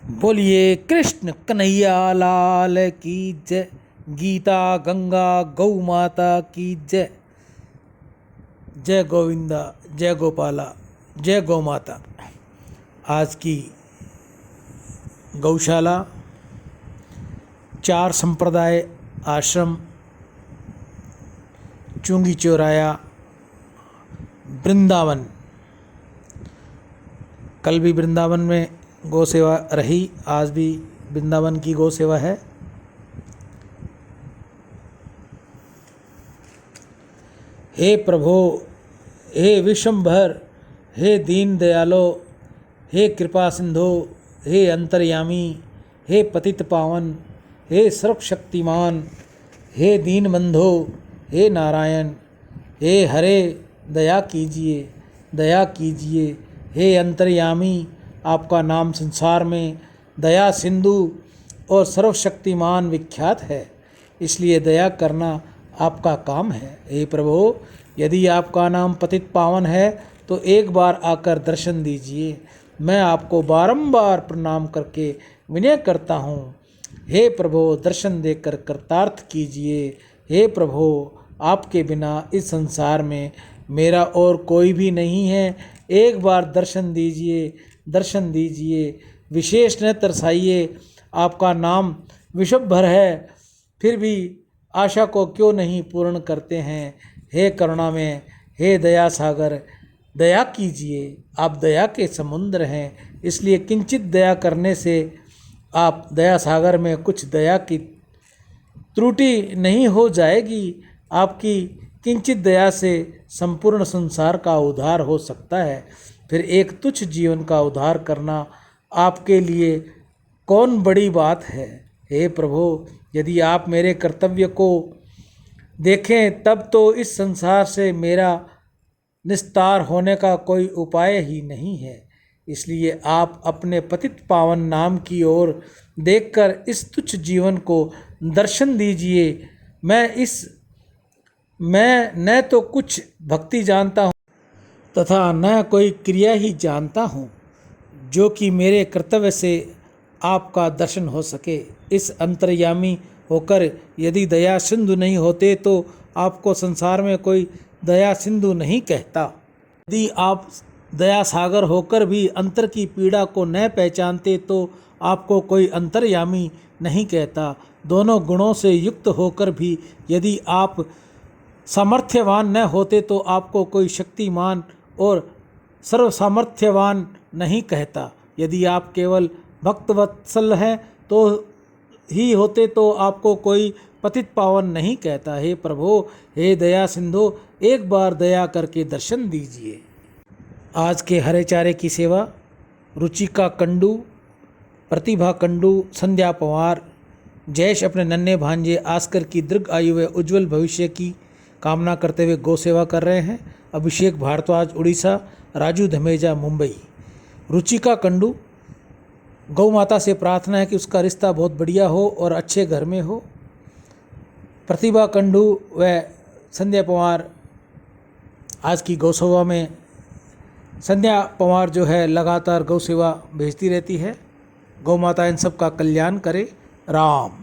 बोलिए कृष्ण कन्हैया लाल की जय। गीता गंगा गौ माता की जय। जय गोविंदा, जय गोपाला, जय गौ माता। आज की गौशाला 4 संप्रदाय आश्रम चुंगी चौराया वृंदावन। कल भी वृंदावन में गौ सेवा रही, आज भी वृंदावन की गौ सेवा है। हे प्रभो, हे विश्वंभर, हे दीन दयालो, हे कृपा सिंधु, हे अंतर्यामी, हे पतित पावन, हे सर्वशक्तिमान, हे दीन बंधो, हे नारायण, हे हरे दया कीजिए, दया कीजिए। हे अंतर्यामी, आपका नाम संसार में दया सिंधु और सर्वशक्तिमान विख्यात है, इसलिए दया करना आपका काम है। हे प्रभु, यदि आपका नाम पतित पावन है तो एक बार आकर दर्शन दीजिए। मैं आपको बारंबार प्रणाम करके विनय करता हूँ। हे प्रभु, दर्शन देकर कृतार्थ कीजिए। हे प्रभु, आपके बिना इस संसार में मेरा और कोई भी नहीं है। एक बार दर्शन दीजिए, दर्शन दीजिए, विशेष न तरसाइए। आपका नाम विश्वभर है, फिर भी आशा को क्यों नहीं पूर्ण करते हैं। हे करुणामय, हे दया सागर, दया कीजिए। आप दया के समुद्र हैं, इसलिए किंचित दया करने से आप दया सागर में कुछ दया की त्रुटि नहीं हो जाएगी। आपकी किंचित दया से संपूर्ण संसार का उद्धार हो सकता है। फिर एक तुच्छ जीवन का उद्धार करना आपके लिए कौन बड़ी बात है। हे प्रभु, यदि आप मेरे कर्तव्य को देखें तब तो इस संसार से मेरा निस्तार होने का कोई उपाय ही नहीं है। इसलिए आप अपने पतित पावन नाम की ओर देखकर इस तुच्छ जीवन को दर्शन दीजिए। मैं न तो कुछ भक्ति जानता हूँ तथा न कोई क्रिया ही जानता हूँ जो कि मेरे कर्तव्य से आपका दर्शन हो सके। इस अंतर्यामी होकर यदि दया सिंधु नहीं होते तो आपको संसार में कोई दया सिंधु नहीं कहता। यदि आप दया सागर होकर भी अंतर की पीड़ा को न पहचानते तो आपको कोई अंतर्यामी नहीं कहता। दोनों गुणों से युक्त होकर भी यदि आप सामर्थ्यवान न होते तो आपको कोई शक्तिमान और सर्वसामर्थ्यवान नहीं कहता। यदि आप केवल भक्तवत्सल हैं तो ही होते तो आपको कोई पतित पावन नहीं कहता। हे प्रभु, हे दया सिंधु, एक बार दया करके दर्शन दीजिए। आज के हरे चारे की सेवा रुचिका कंडू, प्रतिभा कंडू, संध्या पवार, जयेश अपने नन्हे भांजे आस्कर की दीर्घ आयु व उज्ज्वल भविष्य की कामना करते हुए गौ सेवा कर रहे हैं। अभिषेक भारद्वाज उड़ीसा, राजू धमेजा मुंबई। रुचिका कंडू, गौ माता से प्रार्थना है कि उसका रिश्ता बहुत बढ़िया हो और अच्छे घर में हो। प्रतिभा कंडू व संध्या पवार, आज की गौ सेवा में संध्या पवार जो है लगातार गौ सेवा भेजती रहती है। गौ माता इन सब का कल्याण करे। राम।